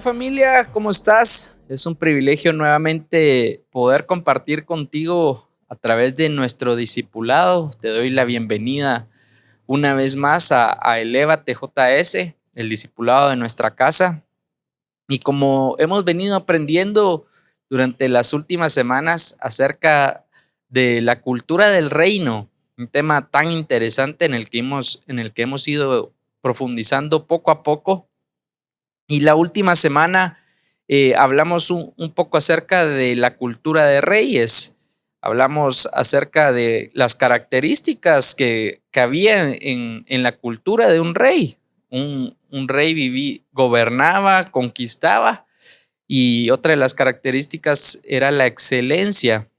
familia, ¿cómo estás? Es un privilegio nuevamente poder compartir contigo a través de nuestro discipulado. Te doy la bienvenida una vez más a Elévate JS, el discipulado de nuestra casa. Y como hemos venido aprendiendo durante las últimas semanas acerca de la cultura del reino, un tema tan interesante en el que hemos ido profundizando poco a poco. Y la última semana hablamos un poco acerca de la cultura de reyes. Hablamos acerca de las características que había en la cultura de un rey. Un rey gobernaba, conquistaba, y otra de las características era la excelencia.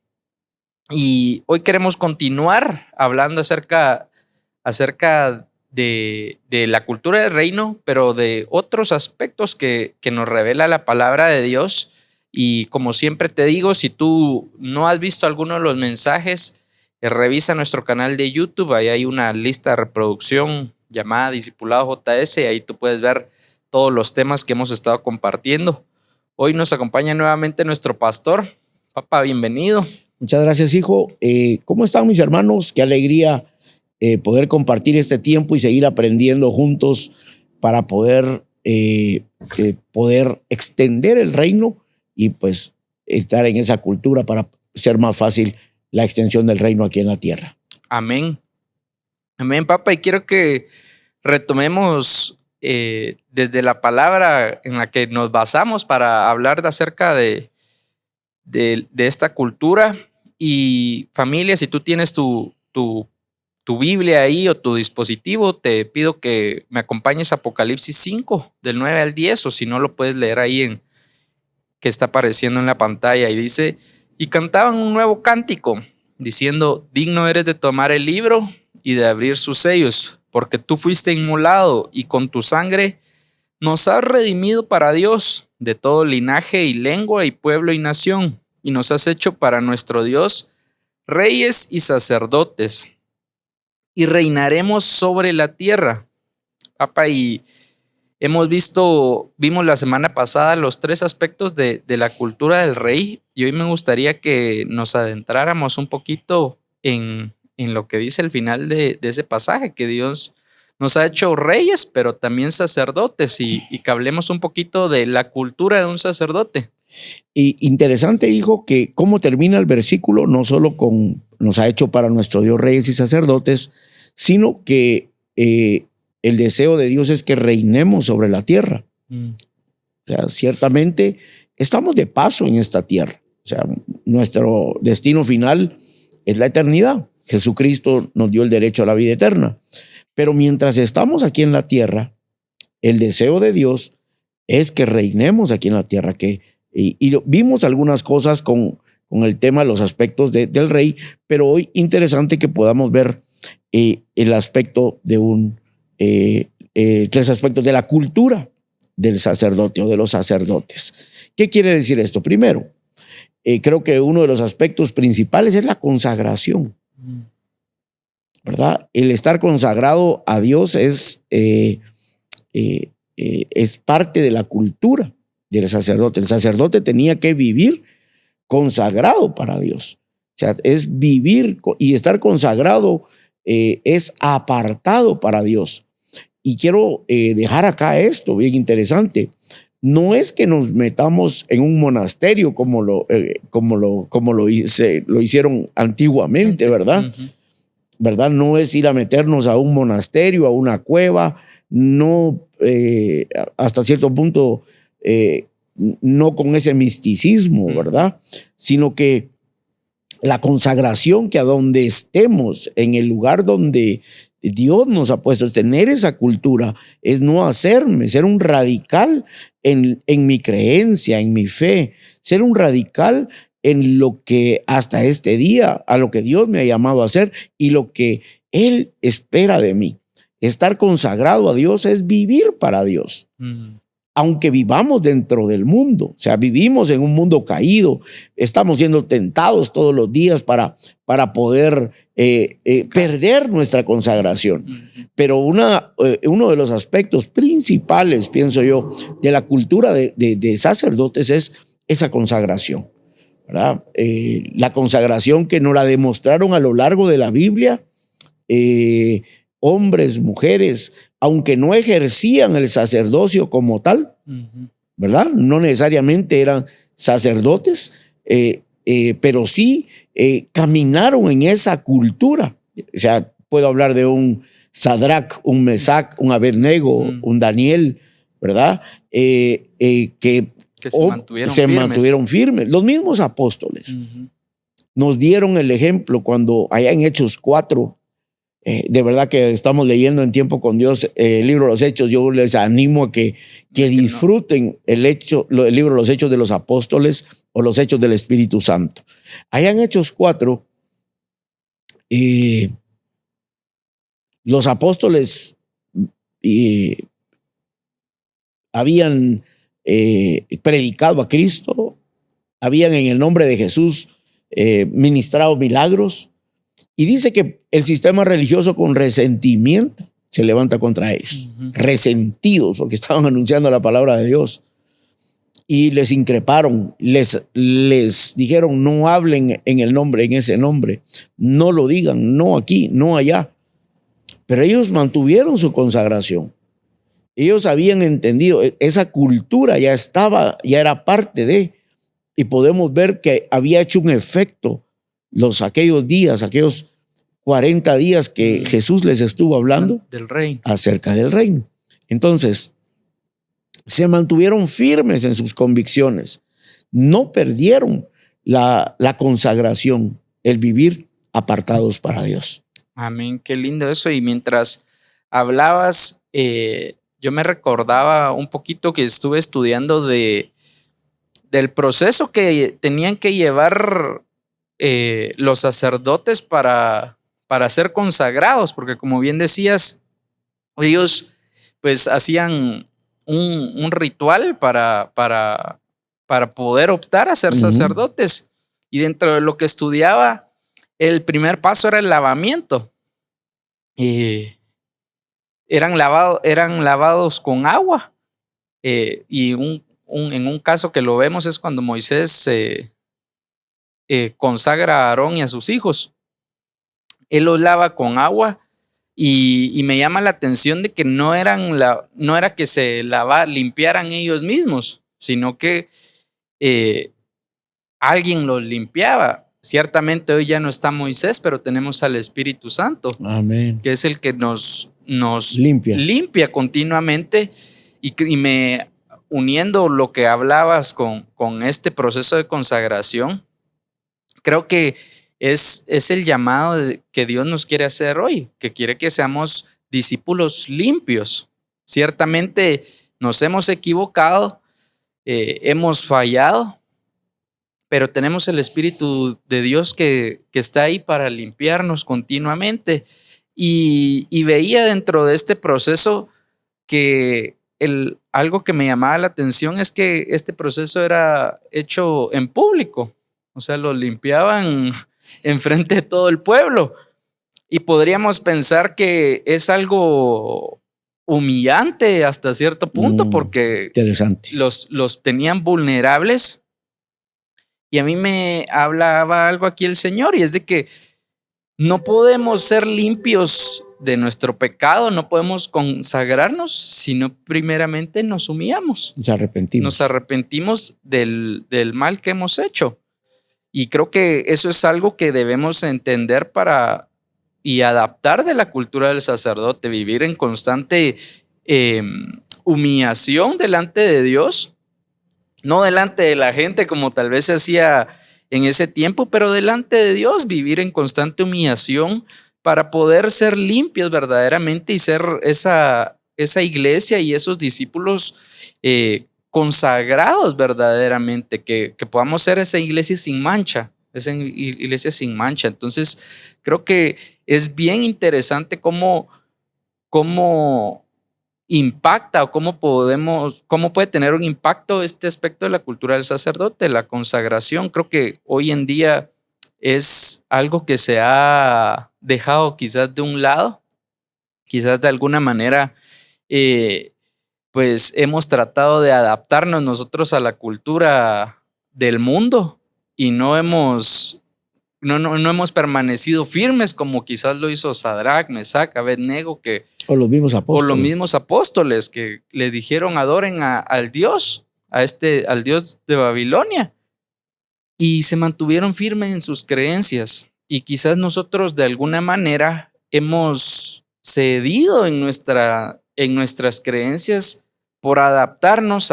Y hoy queremos continuar hablando acerca de la cultura del reino, pero de otros aspectos que nos revela la palabra de Dios. Y como siempre te digo, si tú no has visto alguno de los mensajes, revisa nuestro canal de YouTube. Ahí hay una lista de reproducción llamada Discipulado JS, y ahí tú puedes ver todos los temas que hemos estado compartiendo. Hoy nos acompaña nuevamente nuestro pastor. Papá, bienvenido. Muchas gracias, hijo. ¿Cómo están mis hermanos? Qué alegría poder compartir este tiempo y seguir aprendiendo juntos para poder extender el reino y pues estar en esa cultura para ser más fácil la extensión del reino aquí en la tierra. Amén. Amén, papá. Y quiero que retomemos desde la palabra en la que nos basamos para hablar acerca de esta cultura. Y familia, si tú tienes tu Biblia ahí o tu dispositivo, te pido que me acompañes a Apocalipsis 5, del 9 al 10, o si no lo puedes leer ahí que está apareciendo en la pantalla. Y dice: y cantaban un nuevo cántico, diciendo: digno eres de tomar el libro y de abrir sus sellos, porque tú fuiste inmolado y con tu sangre nos has redimido para Dios de todo linaje y lengua y pueblo y nación, y nos has hecho para nuestro Dios reyes y sacerdotes, y reinaremos sobre la tierra. Papá, y vimos la semana pasada los tres aspectos de la cultura del rey, y hoy me gustaría que nos adentráramos un poquito en lo que dice el final de ese pasaje, que Dios nos ha hecho reyes, pero también sacerdotes, y que hablemos un poquito de la cultura de un sacerdote. Y interesante, hijo, que cómo termina el versículo, no solo con nos ha hecho para nuestro Dios reyes y sacerdotes, sino que el deseo de Dios es que reinemos sobre la tierra. O sea, ciertamente estamos de paso en esta tierra. O sea, nuestro destino final es la eternidad. Jesucristo nos dio el derecho a la vida eterna. Pero mientras estamos aquí en la tierra, el deseo de Dios es que reinemos aquí en la tierra. Y vimos algunas cosas con el tema de los aspectos del rey, pero hoy interesante que podamos ver el aspecto de tres aspectos de la cultura del sacerdote o de los sacerdotes. ¿Qué quiere decir esto? Primero, creo que uno de los aspectos principales es la consagración, ¿verdad? El estar consagrado a Dios es parte de la cultura del sacerdote. El sacerdote tenía que vivir consagrado para Dios. O sea, es vivir y estar consagrado, es apartado para Dios. Y quiero dejar acá esto bien interesante. No es que nos metamos en un monasterio como lo hicieron antiguamente, ¿verdad? ¿Verdad? No es ir a meternos a un monasterio, a una cueva, no hasta cierto punto, no con ese misticismo, ¿verdad? Sino que la consagración, que a donde estemos, en el lugar donde Dios nos ha puesto, es tener esa cultura, es no ser un radical en mi creencia, en mi fe, ser un radical en lo que hasta este día, a lo que Dios me ha llamado a hacer y lo que Él espera de mí. Estar consagrado a Dios es vivir para Dios. Aunque vivamos dentro del mundo, o sea, vivimos en un mundo caído, estamos siendo tentados todos los días para poder perder nuestra consagración. Pero uno de los aspectos principales, pienso yo, de la cultura de sacerdotes es esa consagración, ¿verdad? La consagración que nos la demostraron a lo largo de la Biblia, hombres, mujeres, aunque no ejercían el sacerdocio como tal, ¿verdad? No necesariamente eran sacerdotes, pero sí caminaron en esa cultura. O sea, puedo hablar de un Sadrach, un Mesac, un Abednego, un Daniel, ¿verdad? Que se mantuvieron firmes. Los mismos apóstoles nos dieron el ejemplo cuando allá en Hechos 4, de verdad que estamos leyendo en Tiempo con Dios el libro de los Hechos. Yo les animo a que disfruten el libro de los Hechos de los Apóstoles o los Hechos del Espíritu Santo. Allá en Hechos 4, los apóstoles habían predicado a Cristo, habían en el nombre de Jesús ministrado milagros, y dice que el sistema religioso con resentimiento se levanta contra ellos, resentidos porque estaban anunciando la palabra de Dios, y les increparon, les dijeron: no hablen en el nombre, en ese nombre, no lo digan, no aquí, no allá. Pero ellos mantuvieron su consagración. Ellos habían entendido, esa cultura ya era parte de, y podemos ver que había hecho un efecto aquellos días, aquellos 40 días que Jesús les estuvo hablando del reino, acerca del reino. Entonces, se mantuvieron firmes en sus convicciones, no perdieron la consagración, el vivir apartados para Dios. Amén, qué lindo eso. Y mientras hablabas, yo me recordaba un poquito que estuve estudiando del proceso que tenían que llevar los sacerdotes para ser consagrados, porque como bien decías, ellos pues hacían un ritual para poder optar a ser sacerdotes. Y dentro de lo que estudiaba, el primer paso era el lavamiento. Eran lavados con agua. Y en un caso que lo vemos es cuando Moisés consagra a Aarón y a sus hijos. Él los lava con agua, y me llama la atención de que no era que se limpiaran ellos mismos, sino que alguien los limpiaba. Ciertamente hoy ya no está Moisés, pero tenemos al Espíritu Santo. Amén. Que es el que nos limpia continuamente. Y uniendo lo que hablabas con este proceso de consagración, creo que es el llamado que Dios nos quiere hacer hoy, que quiere que seamos discípulos limpios. Ciertamente nos hemos equivocado, hemos fallado, pero tenemos el Espíritu de Dios que está ahí para limpiarnos continuamente. Y veía dentro de este proceso que algo que me llamaba la atención es que este proceso era hecho en público. O sea, lo limpiaban enfrente de todo el pueblo. Y podríamos pensar que es algo humillante hasta cierto punto, porque interesante. Los tenían vulnerables. Y a mí me hablaba algo aquí el Señor, y es de que no podemos ser limpios de nuestro pecado, no podemos consagrarnos, sino primeramente nos humillamos. Nos arrepentimos del mal que hemos hecho. Y creo que eso es algo que debemos entender y adaptar de la cultura del sacerdote, vivir en constante humillación delante de Dios. No delante de la gente como tal vez se hacía en ese tiempo, pero delante de Dios, vivir en constante humillación para poder ser limpios verdaderamente y ser esa iglesia y esos discípulos consagrados verdaderamente, que podamos ser esa iglesia sin mancha, Entonces, creo que es bien interesante cómo impacta o cómo puede tener un impacto este aspecto de la cultura del sacerdote, la consagración. Creo que hoy en día es algo que se ha dejado quizás de un lado, quizás de alguna manera pues hemos tratado de adaptarnos nosotros a la cultura del mundo y no hemos permanecido firmes como quizás lo hizo Sadrach, Mesach, Abednego, o los mismos apóstoles. O los mismos apóstoles que le dijeron adoren al Dios, al Dios de Babilonia, y se mantuvieron firmes en sus creencias. Y quizás nosotros de alguna manera hemos cedido en nuestras creencias por adaptarnos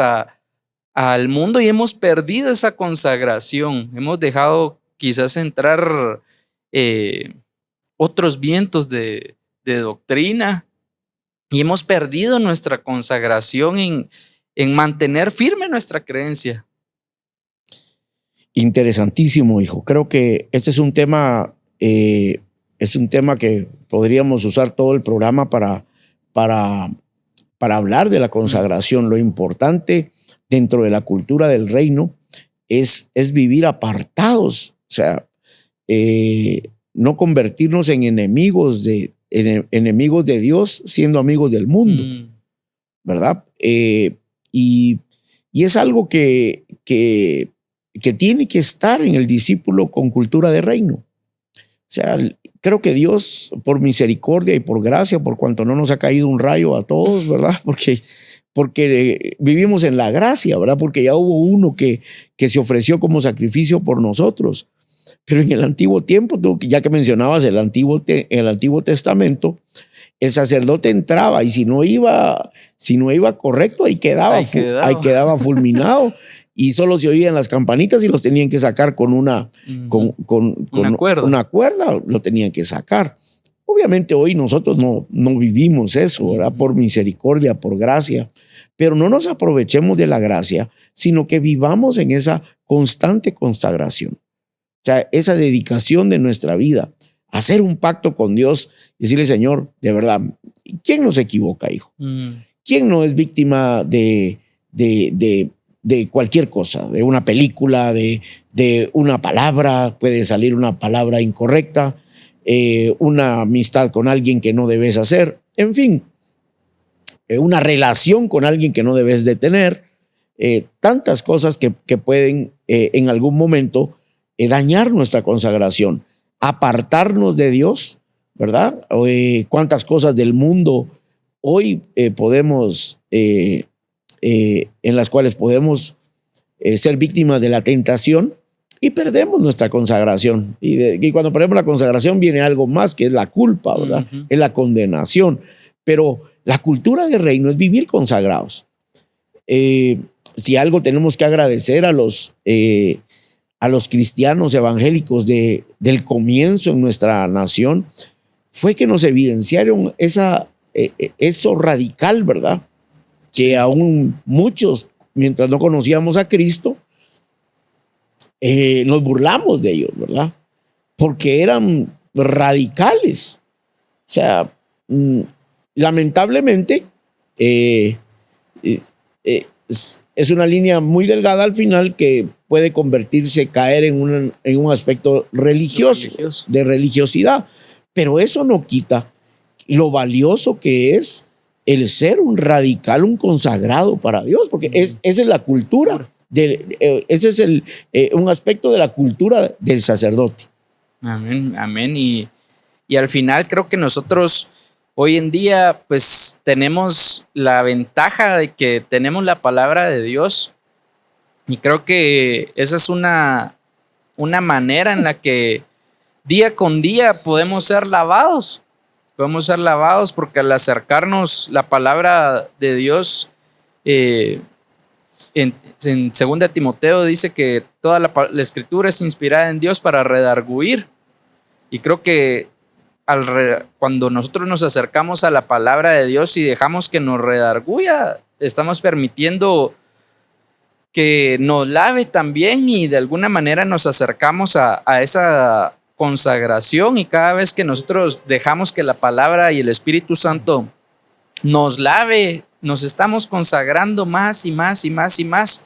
al mundo y hemos perdido esa consagración. Hemos dejado quizás entrar otros vientos de doctrina y hemos perdido nuestra consagración en mantener firme nuestra creencia. Interesantísimo, hijo. Creo que este es un tema que podríamos usar todo el programa para hablar de la consagración. Lo importante dentro de la cultura del reino es vivir apartados, o sea, no convertirnos en enemigos de Dios siendo amigos del mundo, ¿verdad? Y es algo que tiene que estar en el discípulo con cultura de reino. O sea, creo que Dios, por misericordia y por gracia, por cuanto no nos ha caído un rayo a todos, ¿verdad? Porque vivimos en la gracia, ¿verdad? Porque ya hubo uno que se ofreció como sacrificio por nosotros. Pero en el antiguo tiempo, ya que mencionabas en el Antiguo Testamento, el sacerdote entraba y si no iba correcto, ahí quedaba fulminado. Y solo se oían las campanitas y los tenían que sacar con una cuerda, lo tenían que sacar. Obviamente hoy nosotros no vivimos eso, ¿verdad? Por misericordia, por gracia, pero no nos aprovechemos de la gracia, sino que vivamos en esa constante consagración. O sea, esa dedicación de nuestra vida, hacer un pacto con Dios y decirle, Señor, de verdad, ¿quién no se equivoca, hijo? ¿Quién no es víctima de cualquier cosa, de una película, de una palabra? Puede salir una palabra incorrecta, una amistad con alguien que no debes hacer, en fin, una relación con alguien que no debes de tener, tantas cosas que pueden en algún momento dañar nuestra consagración, apartarnos de Dios, ¿verdad? Cuántas cosas del mundo hoy podemos en las cuales podemos ser víctimas de la tentación y perdemos nuestra consagración. Y cuando perdemos la consagración viene algo más, que es la culpa, ¿verdad? Es la condenación. Pero la cultura del reino es vivir consagrados. Si algo tenemos que agradecer a los cristianos evangélicos del comienzo en nuestra nación, fue que nos evidenciaron eso radical, ¿verdad? Que aún muchos, mientras no conocíamos a Cristo, nos burlamos de ellos, ¿verdad? Porque eran radicales. O sea, lamentablemente, es una línea muy delgada al final que puede caer en un aspecto religioso, de religiosidad. Pero eso no quita lo valioso que es el ser un radical, un consagrado para Dios, porque esa es la cultura, ese es un aspecto de la cultura del sacerdote. Amén, amén. Y al final creo que nosotros hoy en día pues tenemos la ventaja de que tenemos la palabra de Dios y creo que esa es una manera en la que día con día podemos ser lavados. Podemos ser lavados porque al acercarnos la palabra de Dios, en 2 Timoteo dice que toda la escritura es inspirada en Dios para redarguir. Y creo que cuando nosotros nos acercamos a la palabra de Dios y dejamos que nos redarguya, estamos permitiendo que nos lave también y de alguna manera nos acercamos a esa consagración, y cada vez que nosotros dejamos que la palabra y el Espíritu Santo nos lave, nos estamos consagrando más y más y más y más.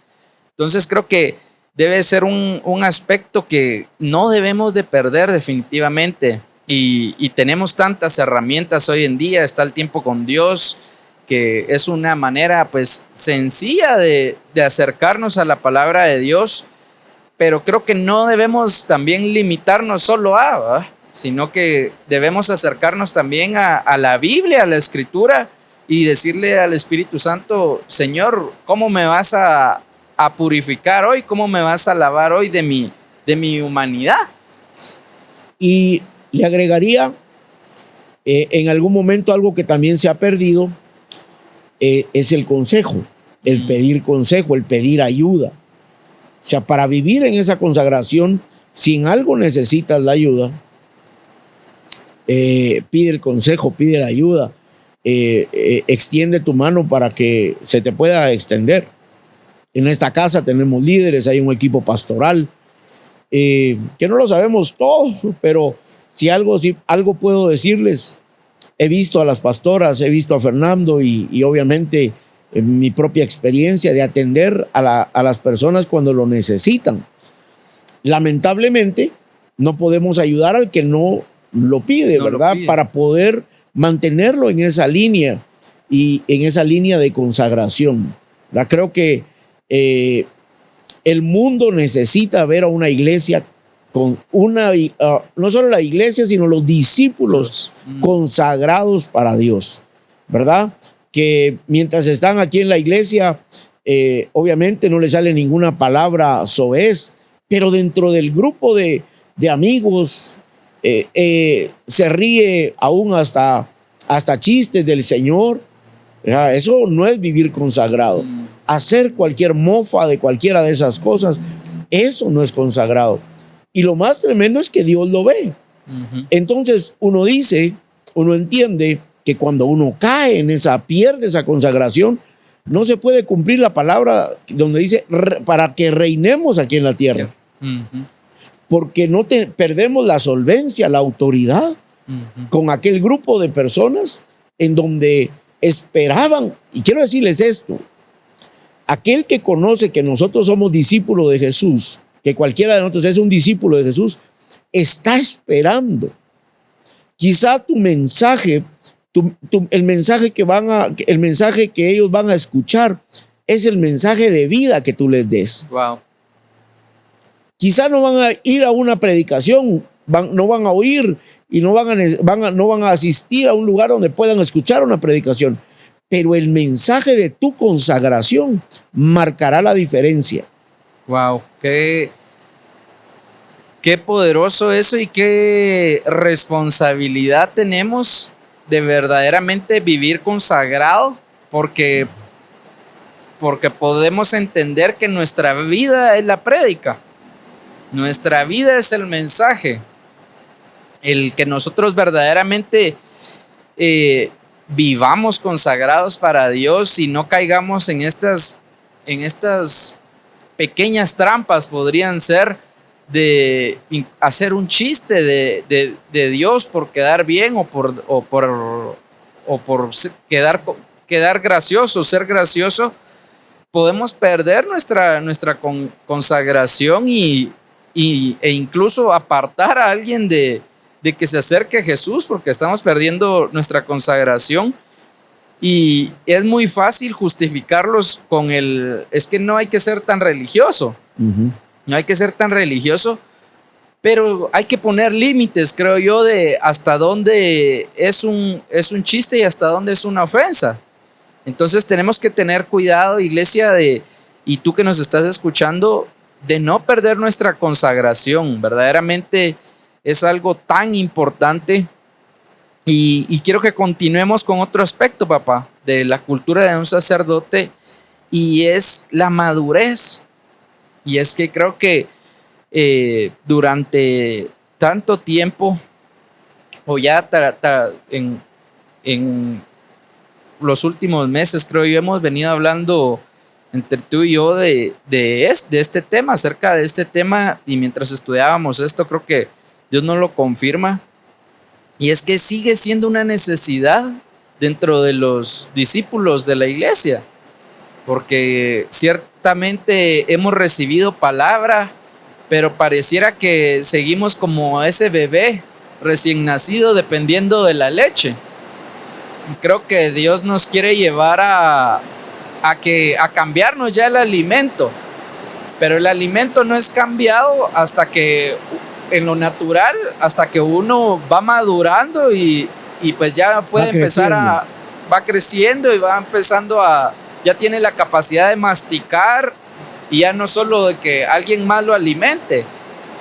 Entonces creo que debe ser un aspecto que no debemos de perder definitivamente, y tenemos tantas herramientas hoy en día. Está el tiempo con Dios, que es una manera pues sencilla de acercarnos a la palabra de Dios, pero creo que no debemos también limitarnos solo ¿verdad? Sino que debemos acercarnos también a la Biblia, a la Escritura, y decirle al Espíritu Santo: Señor, ¿cómo me vas a purificar hoy? ¿Cómo me vas a lavar hoy de mi humanidad? Y le agregaría en algún momento algo que también se ha perdido, es el consejo, el pedir consejo, el pedir ayuda. O sea, para vivir en esa consagración, si en algo necesitas la ayuda, pide el consejo, pide la ayuda, extiende tu mano para que se te pueda extender. En esta casa tenemos líderes, hay un equipo pastoral, que no lo sabemos todo, pero si algo puedo decirles, he visto a las pastoras, he visto a Fernando y obviamente en mi propia experiencia de atender a las personas cuando lo necesitan. Lamentablemente, no podemos ayudar al que no lo pide, no, ¿verdad? Lo pide. Para poder mantenerlo en esa línea y en esa línea de consagración. ¿Verdad? Creo que el mundo necesita ver a una iglesia con no solo la iglesia, sino los discípulos consagrados para Dios, ¿verdad? Que mientras están aquí en la iglesia, obviamente no les sale ninguna palabra soez, pero dentro del grupo de amigos se ríe aún hasta chistes del Señor, ¿verdad? Eso no es vivir consagrado. Hacer cualquier mofa de cualquiera de esas cosas, eso no es consagrado. Y lo más tremendo es que Dios lo ve. Entonces uno entiende que cuando uno cae pierde esa consagración, no se puede cumplir la palabra donde dice para que reinemos aquí en la tierra. Porque perdemos la solvencia, la autoridad con aquel grupo de personas en donde esperaban. Y quiero decirles esto: aquel que conoce que nosotros somos discípulos de Jesús, que cualquiera de nosotros es un discípulo de Jesús, está esperando. Quizá tu mensaje, el mensaje que ellos van a escuchar es el mensaje de vida que tú les des. Wow. Quizá no van a ir a una predicación, no van a oír y no van a asistir a un lugar donde puedan escuchar una predicación, pero el mensaje de tu consagración marcará la diferencia. Wow, qué poderoso eso, y qué responsabilidad tenemos de verdaderamente vivir consagrado, porque podemos entender que nuestra vida es la prédica, nuestra vida es el mensaje, el que nosotros verdaderamente vivamos consagrados para Dios y no caigamos en estas pequeñas trampas, podrían ser, de hacer un chiste de Dios por quedar bien o por quedar gracioso, ser gracioso. Podemos perder nuestra consagración e incluso apartar a alguien de que se acerque a Jesús, porque estamos perdiendo nuestra consagración. Y es muy fácil justificarlos con es que no hay que ser tan religioso. No hay que ser tan religioso, pero hay que poner límites, creo yo, de hasta dónde es un chiste y hasta dónde es una ofensa. Entonces tenemos que tener cuidado, iglesia, y tú que nos estás escuchando, de no perder nuestra consagración. Verdaderamente es algo tan importante. Y quiero que continuemos con otro aspecto, papá, de la cultura de un sacerdote, y es la madurez. Y es que creo que durante tanto tiempo, o ya en los últimos meses, creo yo, hemos venido hablando entre tú y yo de este tema, acerca de este tema, y mientras estudiábamos esto, creo que Dios nos lo confirma. Y es que sigue siendo una necesidad dentro de los discípulos de la iglesia, porque ciertamente hemos recibido palabra, pero pareciera que seguimos como ese bebé recién nacido dependiendo de la leche. Creo que Dios nos quiere llevar a cambiarnos ya el alimento, pero el alimento no es cambiado hasta que en lo natural, hasta que uno va madurando y pues ya puede va creciendo y va empezando ya tiene la capacidad de masticar y ya no solo de que alguien más lo alimente.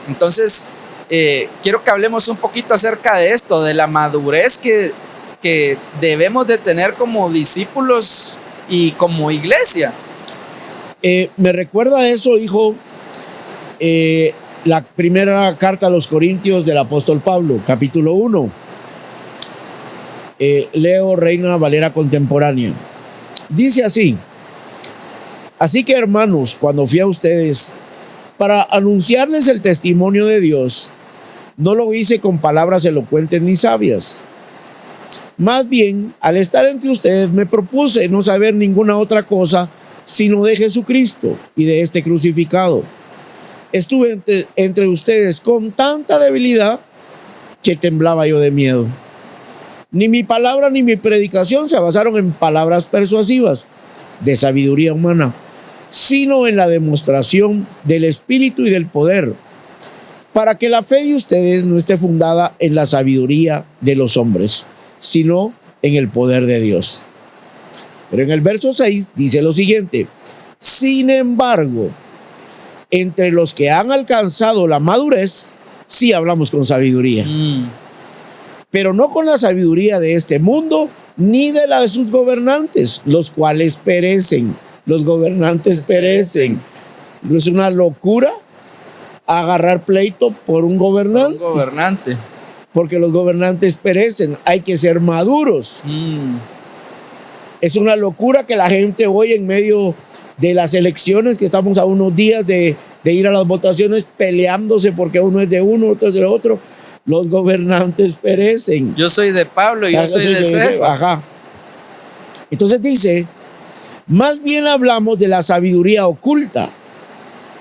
Entonces, quiero que hablemos un poquito acerca de esto, de la madurez que debemos de tener como discípulos y como iglesia. Me recuerda eso, hijo, la primera carta a los Corintios del apóstol Pablo, capítulo 1. Leo Reina Valera contemporánea. Dice así: así que, hermanos, cuando fui a ustedes para anunciarles el testimonio de Dios, no lo hice con palabras elocuentes ni sabias. Más bien, al estar entre ustedes, me propuse no saber ninguna otra cosa sino de Jesucristo y de este crucificado. Estuve entre ustedes con tanta debilidad que temblaba yo de miedo. Ni mi palabra ni mi predicación se basaron en palabras persuasivas de sabiduría humana, sino en la demostración del Espíritu y del poder, para que la fe de ustedes no esté fundada en la sabiduría de los hombres, sino en el poder de Dios. Pero en el verso 6 dice lo siguiente: sin embargo, entre los que han alcanzado la madurez, sí hablamos con sabiduría, pero no con la sabiduría de este mundo, ni de la de sus gobernantes, los cuales perecen. Los gobernantes perecen. ¿No es una locura agarrar pleito por un gobernante? Porque los gobernantes perecen. Hay que ser maduros. Es una locura que la gente hoy, en medio de las elecciones, que estamos a unos días de ir a las votaciones, peleándose porque uno es de uno, otro es de otro. Los gobernantes perecen. Yo soy de Pablo y yo soy de Cefas. Ajá. Entonces dice: más bien hablamos de la sabiduría oculta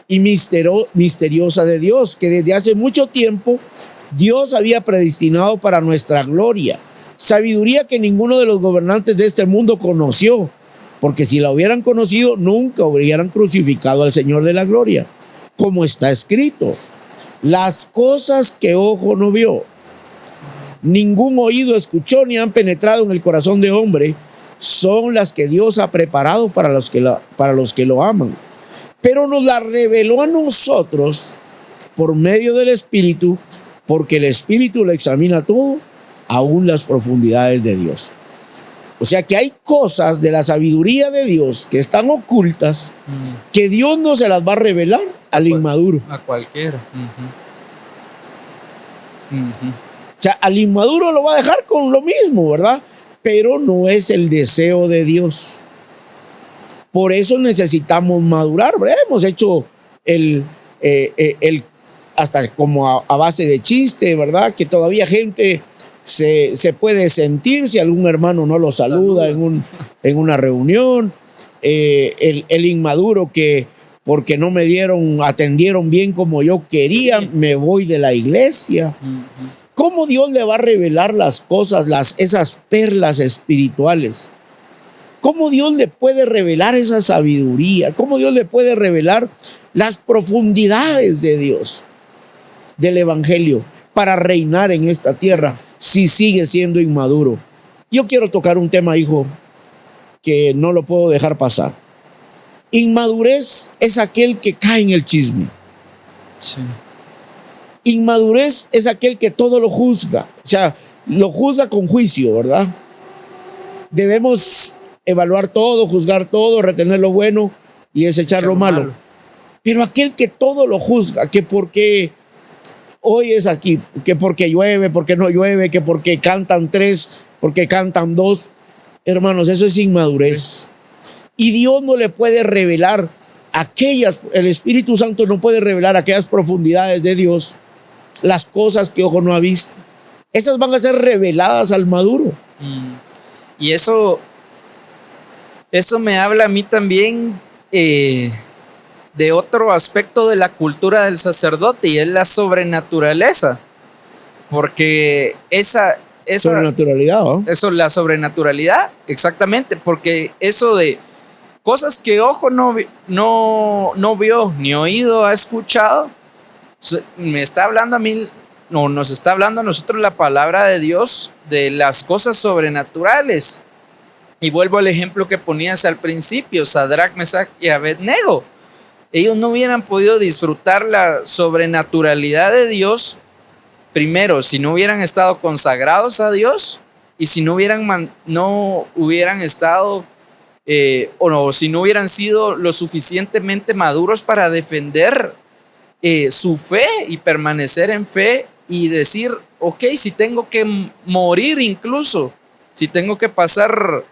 y misteriosa de Dios, que desde hace mucho tiempo Dios había predestinado para nuestra gloria. Sabiduría que ninguno de los gobernantes de este mundo conoció, porque si la hubieran conocido, nunca hubieran crucificado al Señor de la gloria. Como está escrito: las cosas que ojo no vio, ningún oído escuchó, ni han penetrado en el corazón de hombre, son las que Dios ha preparado para los que lo aman. Pero nos la reveló a nosotros por medio del Espíritu, porque el Espíritu lo examina todo, aún las profundidades de Dios. O sea que hay cosas de la sabiduría de Dios que están ocultas, que Dios no se las va a revelar al inmaduro. A cualquiera. O sea, al inmaduro lo va a dejar con lo mismo, ¿verdad? Pero no es el deseo de Dios. Por eso necesitamos madurar, ¿verdad? Hemos hecho hasta como a base de chiste, ¿verdad? Que todavía gente se puede sentir si algún hermano no lo saluda en una reunión. El inmaduro que porque no me atendieron bien como yo quería, me voy de la iglesia. ¿Cómo Dios le va a revelar las cosas, esas perlas espirituales? ¿Cómo Dios le puede revelar esa sabiduría? ¿Cómo Dios le puede revelar las profundidades de Dios, del evangelio, para reinar en esta tierra si sigue siendo inmaduro? Yo quiero tocar un tema, hijo, que no lo puedo dejar pasar. Inmadurez es aquel que cae en el chisme. Sí. Inmadurez es aquel que todo lo juzga, o sea, lo juzga con juicio, ¿verdad? Debemos evaluar todo, juzgar todo, retener lo bueno y desechar lo malo. Pero aquel que todo lo juzga, que porque hoy es aquí, que porque llueve, porque no llueve, que porque cantan 3, porque cantan 2, hermanos, eso es inmadurez. Y Dios no le puede revelar el Espíritu Santo no puede revelar aquellas profundidades de Dios, las cosas que ojo no ha visto. Esas van a ser reveladas al maduro. Y eso me habla a mí también de otro aspecto de la cultura del sacerdote, y es la sobrenaturaleza. porque esa sobrenaturalidad, ¿no? eso, la sobrenaturalidad, exactamente, porque eso de cosas que ojo no vio, ni oído ha escuchado, me está hablando a mí, no, nos está hablando a nosotros la palabra de Dios de las cosas sobrenaturales. Y vuelvo al ejemplo que ponías al principio, Sadrach, Mesach y Abednego. Ellos no hubieran podido disfrutar la sobrenaturalidad de Dios, primero, si no hubieran estado consagrados a Dios y si no hubieran estado o si no hubieran sido lo suficientemente maduros para defender su fe y permanecer en fe y decir, ok, si tengo que morir incluso, si tengo que pasar,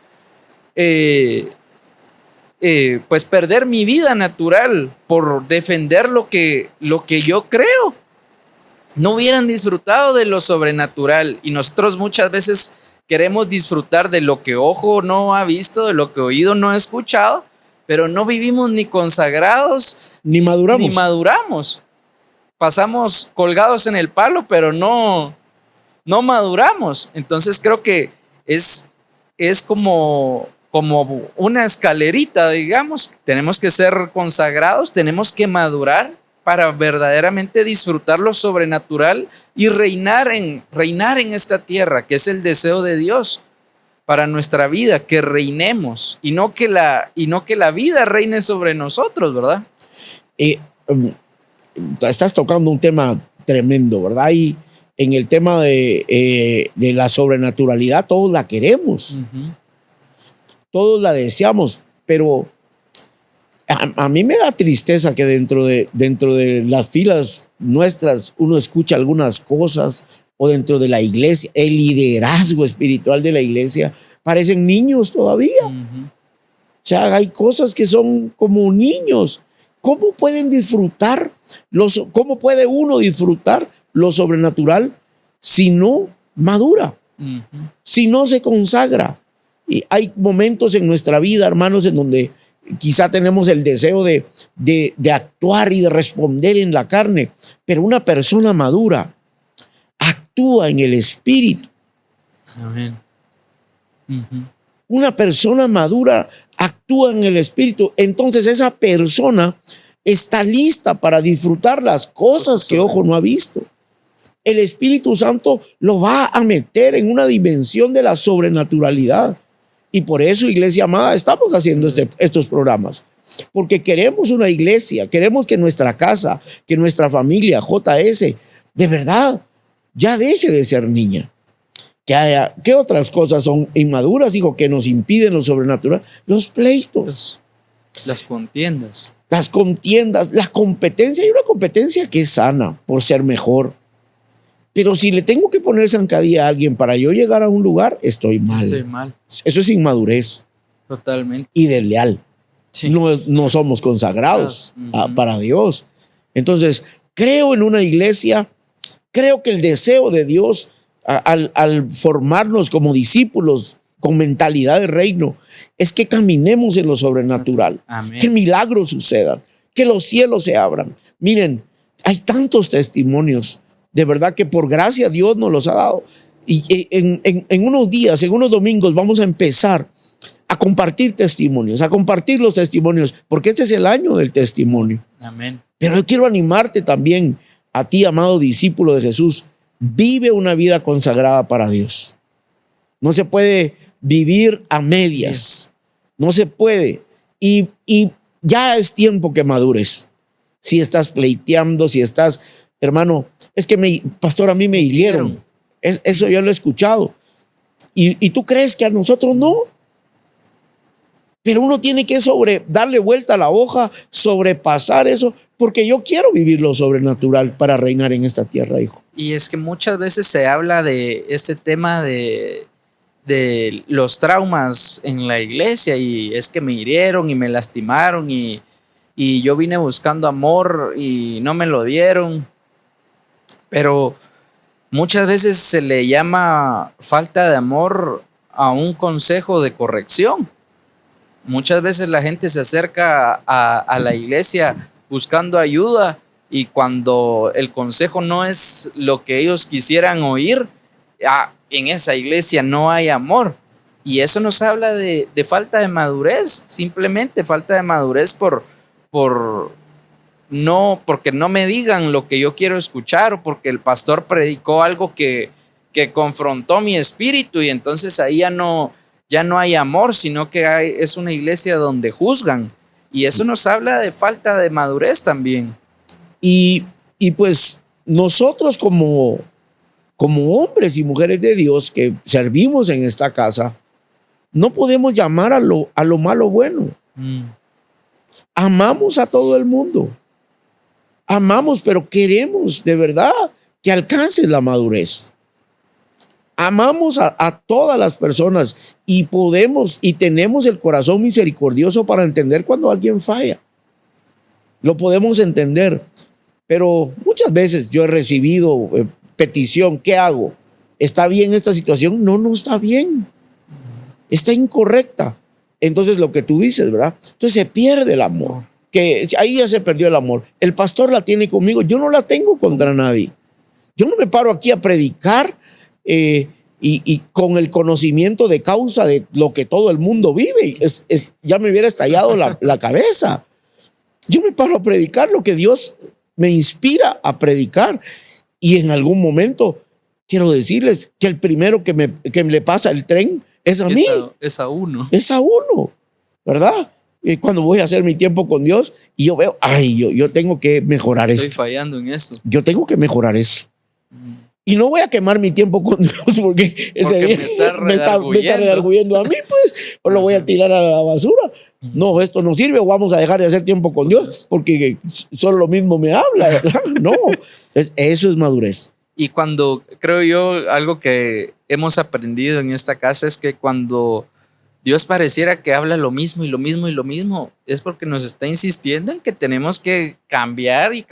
pues perder mi vida natural por defender lo que yo creo, no hubieran disfrutado de lo sobrenatural. Y nosotros muchas veces queremos disfrutar de lo que ojo no ha visto, de lo que oído no ha escuchado, pero no vivimos ni consagrados, Ni maduramos. Pasamos colgados en el palo, pero no maduramos. Entonces creo que es como una escalerita, digamos. Tenemos que ser consagrados, tenemos que madurar para verdaderamente disfrutar lo sobrenatural y reinar en esta tierra, que es el deseo de Dios para nuestra vida, que reinemos y no que la vida reine sobre nosotros, ¿verdad? Estás tocando un tema tremendo, ¿verdad? Y en el tema de la sobrenaturalidad, todos la queremos, todos la deseamos, pero a mí me da tristeza que dentro de las filas nuestras uno escucha algunas cosas, o dentro de la iglesia, el liderazgo espiritual de la iglesia, parecen niños todavía. O sea, hay cosas que son como niños. ¿Cómo puede uno disfrutar lo sobrenatural si no madura, si no se consagra? Y hay momentos en nuestra vida, hermanos, en donde quizá tenemos el deseo de actuar y de responder en la carne, pero una persona madura actúa en el espíritu. Amén. Una persona madura actúa en el espíritu. Entonces esa persona está lista para disfrutar las cosas que ojo no ha visto. El Espíritu Santo lo va a meter en una dimensión de la sobrenaturalidad. Y por eso, iglesia amada, estamos haciendo estos programas. Porque queremos una iglesia, queremos que nuestra casa, que nuestra familia, JS, de verdad, ya deje de ser niña. ¿Qué otras cosas son inmaduras, hijo, que nos impiden lo sobrenatural? Los pleitos. Las contiendas. Las contiendas, la competencia. Hay una competencia que es sana por ser mejor. Pero si le tengo que poner zancadilla a alguien para yo llegar a un lugar, estoy mal. Estoy mal. Eso es inmadurez. Totalmente. Y desleal. Sí. No somos consagrados para Dios. Entonces, creo en una iglesia, creo que el deseo de Dios al formarnos como discípulos con mentalidad de reino es que caminemos en lo sobrenatural. Amén. Que milagros sucedan, que los cielos se abran. Miren, hay tantos testimonios, de verdad que por gracia Dios nos los ha dado. Y en unos días, en unos domingos vamos a empezar a compartir testimonios, a compartir los testimonios, porque este es el año del testimonio. Amén. Pero yo quiero animarte también a ti, amado discípulo de Jesús. Vive una vida consagrada para Dios. No se puede vivir a medias. No se puede. Y ya es tiempo que madures. Si estás pleiteando, si estás, hermano, es que pastor, a mí me hirieron. Eso yo lo he escuchado. Y tú crees que a nosotros no. Pero uno tiene que darle vuelta a la hoja, sobrepasar eso, porque yo quiero vivir lo sobrenatural para reinar en esta tierra, hijo. Y es que muchas veces se habla de este tema de los traumas en la iglesia, y es que me hirieron y me lastimaron y yo vine buscando amor y no me lo dieron. Pero muchas veces se le llama falta de amor a un consejo de corrección. Muchas veces la gente se acerca a la iglesia buscando ayuda y cuando el consejo no es lo que ellos quisieran oír, en esa iglesia no hay amor. Y eso nos habla de falta de madurez, simplemente falta de madurez por porque no me digan lo que yo quiero escuchar o porque el pastor predicó algo que confrontó mi espíritu y entonces ahí ya no hay amor, sino que es una iglesia donde juzgan. Y eso nos habla de falta de madurez también. Y pues nosotros como hombres y mujeres de Dios que servimos en esta casa, no podemos llamar a lo malo bueno. Amamos a todo el mundo. Amamos, pero queremos de verdad que alcancen la madurez. Amamos a todas las personas y podemos y tenemos el corazón misericordioso para entender cuando alguien falla. Lo podemos entender, pero muchas veces yo he recibido petición. ¿Qué hago? ¿Está bien esta situación? No está bien. Está incorrecta. Entonces lo que tú dices, ¿verdad? Entonces se pierde el amor. Que ahí ya se perdió el amor. El pastor la tiene conmigo, yo no la tengo contra nadie. Yo no me paro aquí a predicar y con el conocimiento de causa de lo que todo el mundo vive. Ya me hubiera estallado la cabeza. Yo me paro a predicar lo que Dios me inspira a predicar. Y en algún momento quiero decirles que el primero que le pasa el tren es a mí. Es a uno. Es a uno, ¿verdad? Y cuando voy a hacer mi tiempo con Dios y yo veo, yo tengo que mejorar esto. Estoy fallando en esto. Yo tengo que mejorar esto. Y no voy a quemar mi tiempo con Dios porque ese día me está redarguyendo a mí, pues, o lo voy a tirar a la basura. No, esto no sirve, o vamos a dejar de hacer tiempo con Dios porque solo lo mismo me habla, ¿verdad? No, eso es madurez. Y cuando, creo yo, algo que hemos aprendido en esta casa es que cuando Dios pareciera que habla lo mismo y lo mismo y lo mismo, es porque nos está insistiendo en que tenemos que cambiar y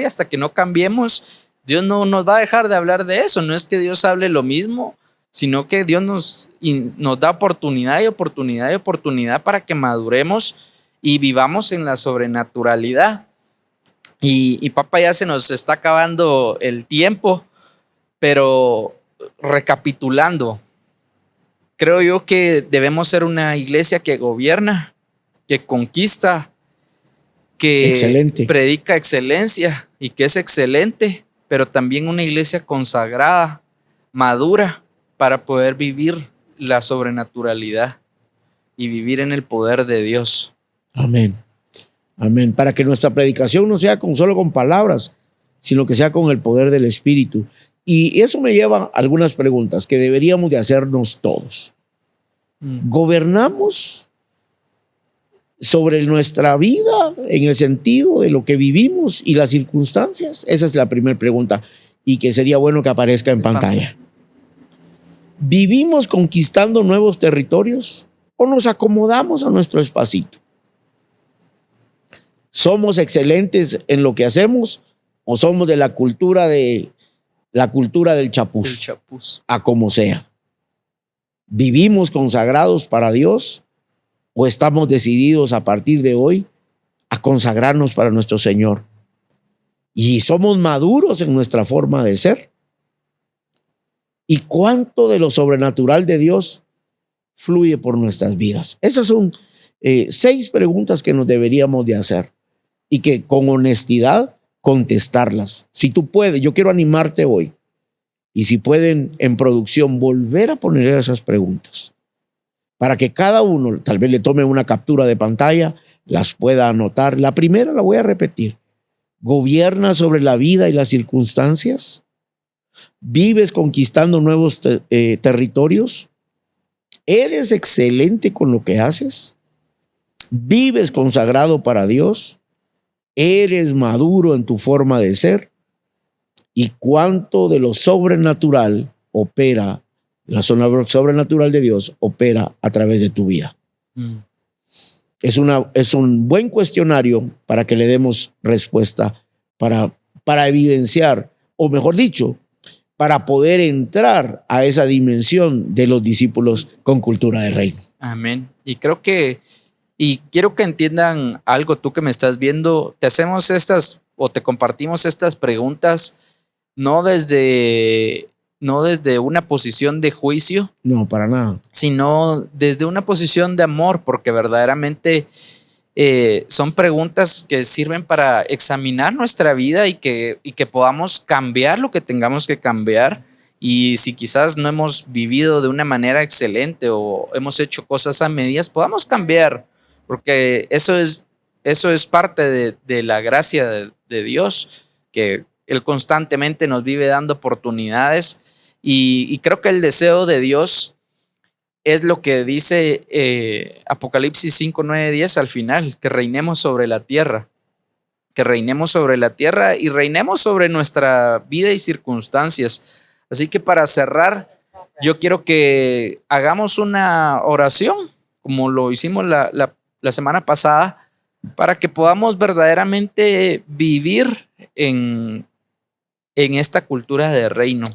hasta que no cambiemos, Dios no nos va a dejar de hablar de eso. No es que Dios hable lo mismo, sino que Dios nos da oportunidad y oportunidad y oportunidad para que maduremos y vivamos en la sobrenaturalidad. Y papá, ya se nos está acabando el tiempo, pero recapitulando, creo yo que debemos ser una iglesia que gobierna, que conquista, que predica excelencia y que es excelente, pero también una iglesia consagrada, madura, para poder vivir la sobrenaturalidad y vivir en el poder de Dios. Amén. Amén. Para que nuestra predicación no sea solo con palabras, sino que sea con el poder del Espíritu. Y eso me lleva a algunas preguntas que deberíamos de hacernos todos. ¿Gobernamos sobre nuestra vida en el sentido de lo que vivimos y las circunstancias? Esa es la primera pregunta y que sería bueno que aparezca en pantalla. ¿Vivimos conquistando nuevos territorios o nos acomodamos a nuestro espacito? ¿Somos excelentes en lo que hacemos o somos de la cultura del chapuz? A como sea. ¿Vivimos consagrados para Dios o estamos decididos a partir de hoy a consagrarnos para nuestro Señor? ¿Y somos maduros en nuestra forma de ser? ¿Y cuánto de lo sobrenatural de Dios fluye por nuestras vidas? Esas son 6 preguntas que nos deberíamos de hacer y que con honestidad contestarlas. Si tú puedes, yo quiero animarte hoy. Y si pueden en producción volver a poner esas preguntas para que cada uno tal vez le tome una captura de pantalla, las pueda anotar. La primera la voy a repetir. ¿Gobiernas sobre la vida y las circunstancias? ¿Vives conquistando nuevos territorios? ¿Eres excelente con lo que haces? ¿Vives consagrado para Dios? ¿Eres maduro en tu forma de ser? ¿Y cuánto de lo sobrenatural opera, la sobrenatural de Dios opera a través de tu vida? Es un buen cuestionario para que le demos respuesta, para evidenciar, o mejor dicho, para poder entrar a esa dimensión de los discípulos con cultura de reino. Amén. Y quiero que entiendan algo, tú que me estás viendo, te hacemos estas o te compartimos estas preguntas no desde una posición de juicio. No, para nada. Sino desde una posición de amor, porque verdaderamente son preguntas que sirven para examinar nuestra vida y que podamos cambiar lo que tengamos que cambiar. Y si quizás no hemos vivido de una manera excelente o hemos hecho cosas a medias, podamos cambiar, porque eso es parte de la gracia de Dios, que Él constantemente nos vive dando oportunidades. Y creo que el deseo de Dios es lo que dice Apocalipsis 5, 9, 10 al final, que reinemos sobre la tierra. Que reinemos sobre la tierra y reinemos sobre nuestra vida y circunstancias. Así que para cerrar, yo quiero que hagamos una oración, como lo hicimos la semana pasada, para que podamos verdaderamente vivir en esta cultura de reino.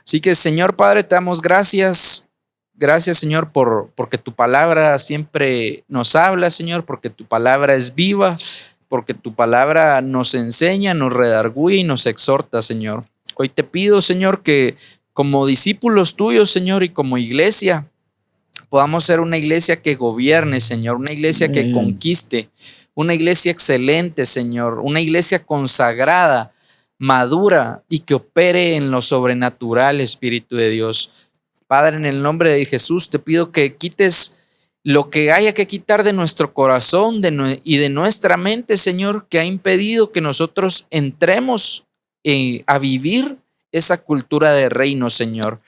Así que, Señor Padre, te damos gracias. Gracias, Señor, porque tu palabra siempre nos habla, Señor, porque tu palabra es viva, porque tu palabra nos enseña, nos redarguye y nos exhorta, Señor. Hoy te pido, Señor, que como discípulos tuyos, Señor, y como iglesia, podamos ser una iglesia que gobierne, Señor, una iglesia que conquiste, una iglesia excelente, Señor, una iglesia consagrada, madura y que opere en lo sobrenatural, Espíritu de Dios. Padre, en el nombre de Jesús, te pido que quites lo que haya que quitar de nuestro corazón y de nuestra mente, Señor, que ha impedido que nosotros entremos a vivir esa cultura de reino, Señor.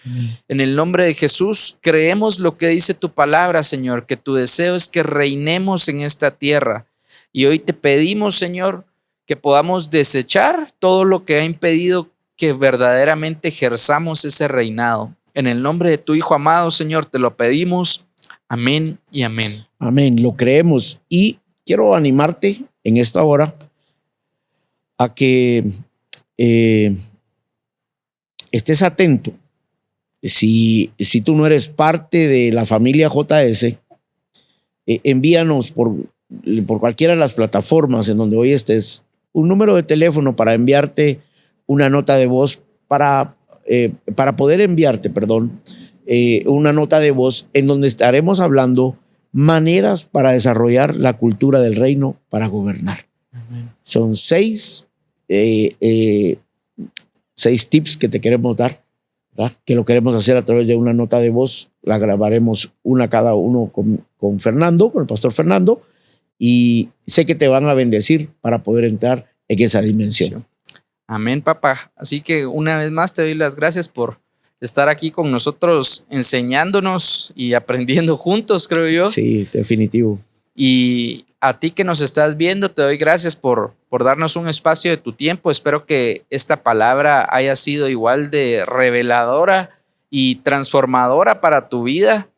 En el nombre de Jesús, creemos lo que dice tu palabra, Señor, que tu deseo es que reinemos en esta tierra. Y hoy te pedimos, Señor, que podamos desechar todo lo que ha impedido que verdaderamente ejerzamos ese reinado. En el nombre de tu Hijo amado, Señor, te lo pedimos. Amén y amén. Amén, lo creemos. Y quiero animarte en esta hora a que estés atento. Si tú no eres parte de la familia JS, envíanos por cualquiera de las plataformas en donde hoy estés un número de teléfono para enviarte una nota de voz para poder enviarte, una nota de voz en donde estaremos hablando maneras para desarrollar la cultura del reino para gobernar. Amén. Son 6 tips que te queremos dar, ¿verdad? Que lo queremos hacer a través de una nota de voz. La grabaremos una cada uno con Fernando, con el pastor Fernando, y sé que te van a bendecir para poder entrar en esa dimensión. Amén, papá. Así que una vez más te doy las gracias por estar aquí con nosotros enseñándonos y aprendiendo juntos, creo yo. Sí, definitivo. Y a ti que nos estás viendo, te doy gracias por darnos un espacio de tu tiempo. Espero que esta palabra haya sido igual de reveladora y transformadora para tu vida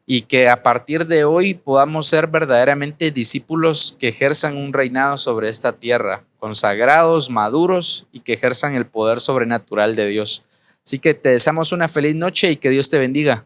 y que a partir de hoy podamos ser verdaderamente discípulos que ejerzan un reinado sobre esta tierra, consagrados, maduros y que ejerzan el poder sobrenatural de Dios. Así que te deseamos una feliz noche y que Dios te bendiga.